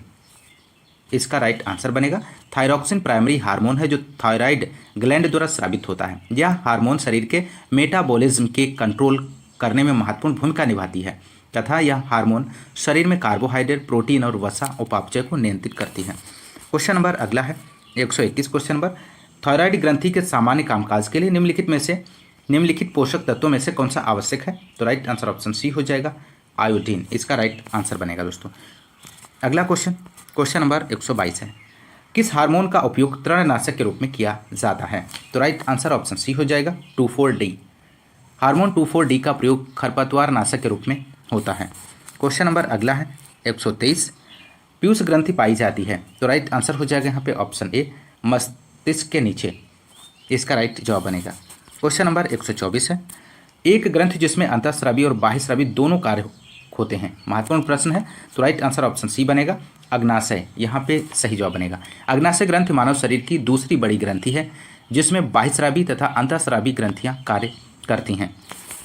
इसका राइट आंसर बनेगा। थायरॉक्सिन प्राइमरी हार्मोन है जो थायराइड ग्लैंड द्वारा स्रावित होता है। यह हार्मोन शरीर के मेटाबॉलिज्म के कंट्रोल करने में महत्वपूर्ण भूमिका निभाती है तथा यह हार्मोन शरीर में कार्बोहाइड्रेट, प्रोटीन और वसा उपापचय को नियंत्रित करती है। क्वेश्चन नंबर अगला है 121 क्वेश्चन नंबर, थायराइड ग्रंथि के सामान्य कामकाज के लिए निम्नलिखित पोषक तत्वों में से कौन सा आवश्यक है? तो राइट आंसर ऑप्शन सी हो जाएगा, आयोडीन। इसका राइट आंसर बनेगा दोस्तों। अगला क्वेश्चन नंबर 122 है, किस हार्मोन का उपयोग तृणनाशक के रूप में किया जाता है? तो राइट आंसर ऑप्शन सी हो जाएगा, 2,4-D। हार्मोन 2,4-D का प्रयोग खरपतवार नाशक के रूप में होता है। क्वेश्चन नंबर अगला है 123, पीयूष ग्रंथि पाई जाती है? तो राइट आंसर हो जाएगा यहाँ पे ऑप्शन ए, मस्तिष्क के नीचे। इसका राइट जवाब बनेगा। क्वेश्चन नंबर 124 है, एक ग्रंथि जिसमें अंतःस्रावी और बाह्यस्रावी दोनों कार्य होते हैं, महत्वपूर्ण प्रश्न है। तो राइट आंसर ऑप्शन सी बनेगा, अग्नाशय। यहाँ पे सही जवाब बनेगा। अग्नाशय ग्रंथि मानव शरीर की दूसरी बड़ी ग्रंथि है जिसमें बाह्यस्रावी तथा अंतःस्रावी ग्रंथियाँ कार्य करती हैं।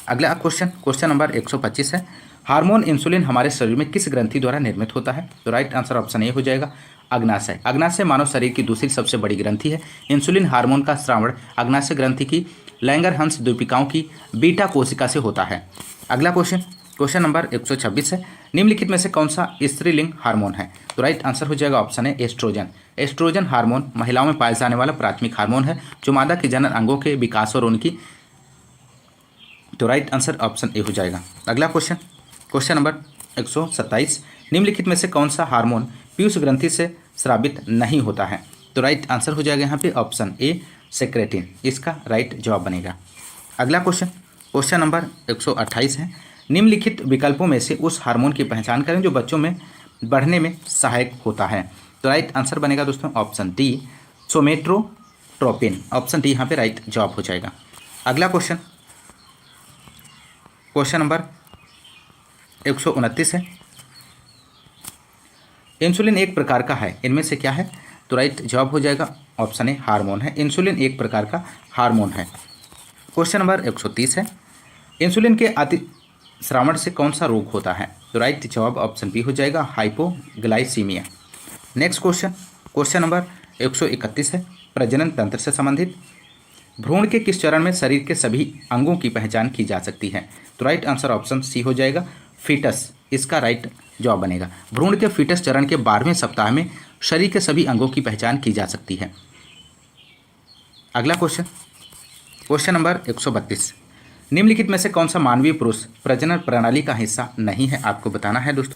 अगला क्वेश्चन नंबर 125 है, हार्मोन इंसुलिन हमारे शरीर में किस ग्रंथि द्वारा निर्मित होता है? तो राइट आंसर ऑप्शन ए हो जाएगा, अग्नाशय। अग्नाशय मानव शरीर की दूसरी सबसे बड़ी ग्रंथि है। इंसुलिन हार्मोन का स्रावण अग्नाशय ग्रंथि की लैंगरहंस द्वीपिकाओं की बीटा कोशिका से होता है। अगला क्वेश्चन नंबर 126 है, निम्नलिखित में से कौन सा स्त्रीलिंग हार्मोन है? तो राइट आंसर हो जाएगा ऑप्शन है, एस्ट्रोजन। एस्ट्रोजन हार्मोन महिलाओं में पाया जाने वाला प्राथमिक हार्मोन है जो मादा के जनन अंगों के विकास और उनकी, तो राइट आंसर ऑप्शन ए हो जाएगा। अगला क्वेश्चन नंबर 127, निम्नलिखित में से कौन सा हार्मोन पीयूष ग्रंथि से स्रावित नहीं होता है? तो राइट आंसर हो जाएगा यहाँ पे ऑप्शन ए, सेक्रेटिन। इसका राइट जवाब बनेगा। अगला क्वेश्चन नंबर 128 है, निम्नलिखित विकल्पों में से उस हार्मोन की पहचान करें जो बच्चों में बढ़ने में सहायक होता है। तो राइट आंसर बनेगा दोस्तों ऑप्शन डी, सोमेट्रोट्रोपिन। ऑप्शन डी यहाँ पे राइट जवाब हो जाएगा। अगला क्वेश्चन नंबर 129 है, इंसुलिन एक प्रकार का है, इनमें से क्या है? तो राइट जवाब हो जाएगा ऑप्शन ए, हार्मोन है। इंसुलिन एक प्रकार का हार्मोन है। क्वेश्चन नंबर 130 है, इंसुलिन के अतिस्रावण से कौन सा रोग होता है? तो राइट जवाब ऑप्शन बी हो जाएगा, हाइपोग्लाइसीमिया। नेक्स्ट क्वेश्चन नंबर 131 है, प्रजनन तंत्र से संबंधित, भ्रूण के किस चरण में शरीर के सभी अंगों की पहचान की जा सकती है? तो राइट आंसर ऑप्शन सी हो जाएगा, फीटस। इसका राइट जवाब बनेगा। भ्रूण के फीटस चरण के 12वें सप्ताह में शरीर के सभी अंगों की पहचान की जा सकती है। अगला क्वेश्चन नंबर 132, निम्नलिखित में से कौन सा मानवीय पुरुष प्रजनन प्रणाली का हिस्सा नहीं है? आपको बताना है दोस्तों।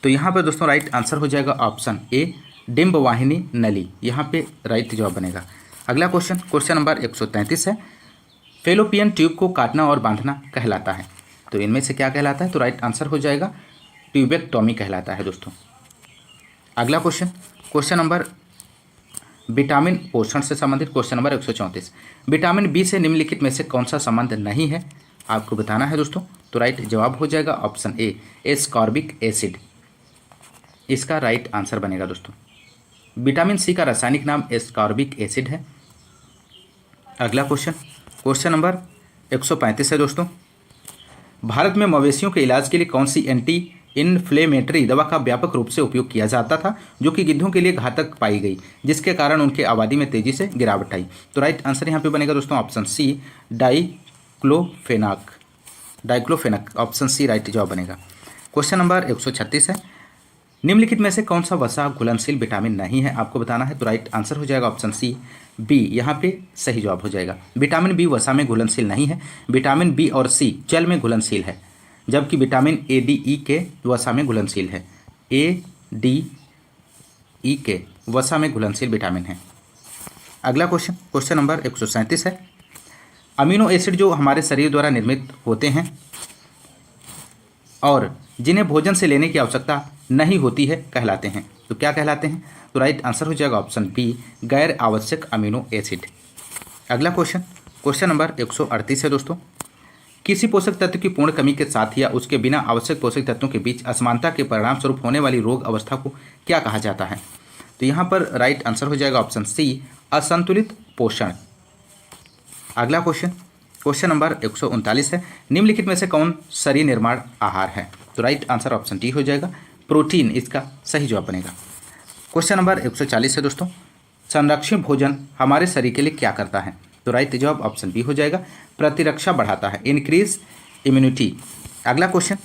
तो यहाँ पर दोस्तों राइट आंसर हो जाएगा ऑप्शन ए, डिंब वाहिनी नली। यहाँ पे राइट जवाब बनेगा। अगला क्वेश्चन नंबर 133 है, फेलोपियन ट्यूब को काटना और बांधना कहलाता है, तो इनमें से क्या कहलाता है? तो राइट आंसर हो जाएगा, ट्यूबेक्टोमी कहलाता है दोस्तों। अगला क्वेश्चन नंबर विटामिन पोषण से संबंधित, क्वेश्चन नंबर 134, विटामिन बी से निम्नलिखित में से कौन सा संबंध नहीं है? आपको बताना है दोस्तों। तो राइट जवाब हो जाएगा ऑप्शन ए, एस्कॉर्बिक एसिड। इसका राइट आंसर बनेगा दोस्तों। विटामिन सी का रासायनिक नाम एस्कॉर्बिक एसिड है। अगला क्वेश्चन नंबर 135 है दोस्तों, भारत में मवेशियों के इलाज के लिए कौन सी एंटी इन्फ्लेमेटरी दवा का व्यापक रूप से उपयोग किया जाता था जो कि गिद्धों के लिए घातक पाई गई, जिसके कारण उनके आबादी में तेजी से गिरावट आई? तो राइट आंसर यहाँ पे बनेगा दोस्तों option C, diclofenac. Option C right जवाब बनेगा। क्वेश्चन नंबर 136 है, निम्नलिखित में से कौन सा वसा घुलनशील विटामिन नहीं है, आपको बताना है। तो राइट आंसर हो जाएगा ऑप्शन सी, बी यहाँ पे सही जवाब हो जाएगा। विटामिन बी वसा में घुलनशील नहीं है। विटामिन बी और सी जल में घुलनशील है, जबकि विटामिन ए डी ई के वसा में घुलनशील है। ए डी ई के वसा में घुलनशील विटामिन है। अगला क्वेश्चन, क्वेश्चन नंबर 137 है। अमीनो एसिड जो हमारे शरीर द्वारा निर्मित होते हैं और जिन्हें भोजन से लेने की आवश्यकता नहीं होती है कहलाते हैं, तो क्या कहलाते हैं? तो राइट आंसर हो जाएगा ऑप्शन बी, गैर आवश्यक अमीनो एसिड। अगला क्वेश्चन, क्वेश्चन नंबर 138 है दोस्तों। किसी पोषक तत्व की पूर्ण कमी के साथ या उसके बिना आवश्यक पोषक तत्वों के बीच असमानता के परिणाम स्वरूप होने वाली रोग अवस्था को क्या कहा जाता है? तो यहाँ पर राइट आंसर हो जाएगा ऑप्शन सी, असंतुलित पोषण। अगला क्वेश्चन, क्वेश्चन नंबर 139 है। निम्नलिखित में से कौन शरीर निर्माण आहार है? तो राइट आंसर ऑप्शन डी हो जाएगा, प्रोटीन इसका सही जवाब बनेगा। क्वेश्चन नंबर 140 है दोस्तों। संरक्षण भोजन हमारे शरीर के लिए क्या करता है? तो राइट जवाब ऑप्शन बी हो जाएगा, प्रतिरक्षा बढ़ाता है, इंक्रीज इम्यूनिटी। अगला क्वेश्चन,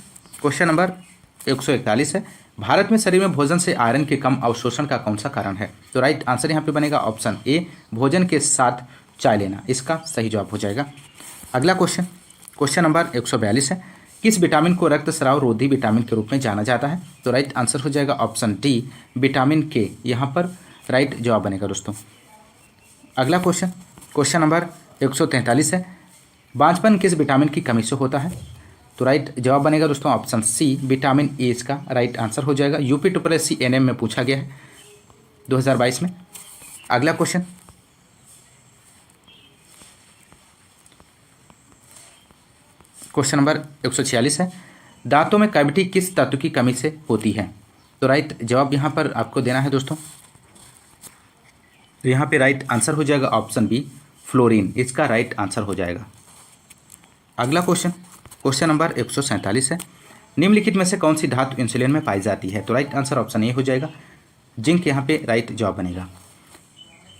क्वेश्चन नंबर 141 है। भारत में शरीर में भोजन से आयरन के कम अवशोषण का कौन सा कारण है? तो राइट आंसर यहाँ पे बनेगा ऑप्शन ए, भोजन के साथ चाय लेना, इसका सही जवाब हो जाएगा। अगला क्वेश्चन, क्वेश्चन नंबर 142 है। किस विटामिन को रक्तस्राव रोधी विटामिन के रूप में जाना जाता है? तो राइट आंसर हो जाएगा ऑप्शन डी, विटामिन के, यहाँ पर राइट जवाब बनेगा दोस्तों। अगला क्वेश्चन, क्वेश्चन नंबर 143 है। बांझपन किस विटामिन की कमी से होता है? तो राइट जवाब बनेगा दोस्तों ऑप्शन सी, विटामिन ए इसका राइट आंसर हो जाएगा। UPSSC NM में पूछा गया है 2022 में। अगला क्वेश्चन, क्वेश्चन नंबर 146 है। दांतों में कैविटी किस तत्व की कमी से होती है? तो राइट जवाब यहाँ पर आपको देना है दोस्तों। तो यहाँ पे राइट आंसर हो जाएगा ऑप्शन बी, फ्लोरीन, इसका राइट आंसर हो जाएगा। अगला क्वेश्चन, क्वेश्चन नंबर 147 है। निम्नलिखित में से कौन सी धातु इंसुलिन में पाई जाती है? तो राइट आंसर ऑप्शन ए हो जाएगा, जिंक, यहाँ पे राइट जवाब बनेगा।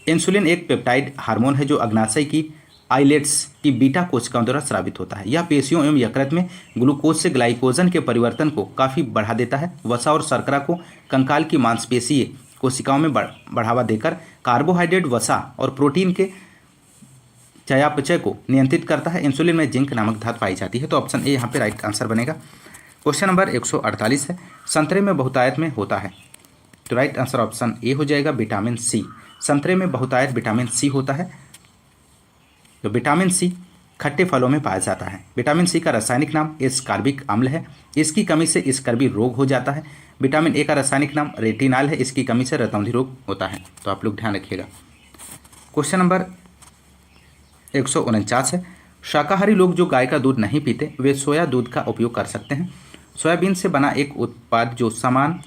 इंसुलिन एक पेप्टाइड हार्मोन है जो अग्नाशय की आइलेट्स की बीटा कोशिकाओं द्वारा स्रावित होता है। यह पेशियों एवं यकृत में ग्लूकोज से ग्लाइकोजन के परिवर्तन को काफ़ी बढ़ा देता है। वसा और शर्करा को कंकाल की मांसपेशीय कोशिकाओं में बढ़ावा देकर कार्बोहाइड्रेट, वसा और प्रोटीन के चयापचय को नियंत्रित करता है। इंसुलिन में जिंक नामक धातु पाई जाती है, तो ऑप्शन ए यहाँ पे राइट आंसर बनेगा। क्वेश्चन नंबर 148 है। संतरे में बहुतायत में होता है? तो राइट आंसर ऑप्शन ए हो जाएगा, विटामिन सी। संतरे में बहुतायत विटामिन सी होता है। तो विटामिन सी खट्टे फलों में पाया जाता है। विटामिन सी का रासायनिक नाम एस्कॉर्बिक अम्ल है। इसकी कमी से स्कर्वी रोग हो जाता है। विटामिन ए का रासायनिक नाम रेटिनाल है। इसकी कमी से रतौंधी रोग होता है, तो आप लोग ध्यान रखिएगा। क्वेश्चन नंबर 149 है। शाकाहारी लोग जो गाय का दूध नहीं पीते वे सोया दूध का उपयोग कर सकते हैं। सोयाबीन से बना एक उत्पाद जो समान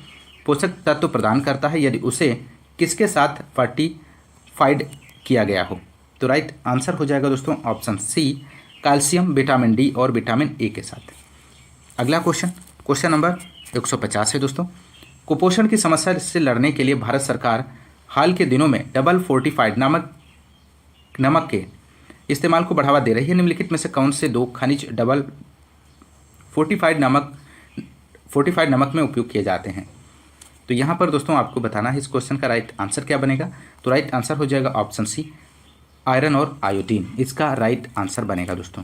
पोषक तत्व प्रदान करता है यदि उसे किसके साथ फर्टिफाइड किया गया हो? तो राइट आंसर हो जाएगा दोस्तों option C, calcium, vitamin D और विटामिन ए के साथ। अगला क्वेश्चन, क्वेश्चन नंबर 150 है दोस्तों। कुपोषण की समस्या से लड़ने के लिए भारत सरकार हाल के दिनों में डबल फोर्टिफाइड नमक के इस्तेमाल को बढ़ावा दे रही है। निम्नलिखित में से कौन से दो खनिज डबल फोर्टिफाइड नमक में उपयोग किए जाते हैं? तो यहाँ पर दोस्तों आपको बताना है इस क्वेश्चन का राइट आंसर क्या बनेगा। तो राइट आंसर हो जाएगा ऑप्शन सी, आयरन और आयोडीन, इसका राइट आंसर बनेगा दोस्तों।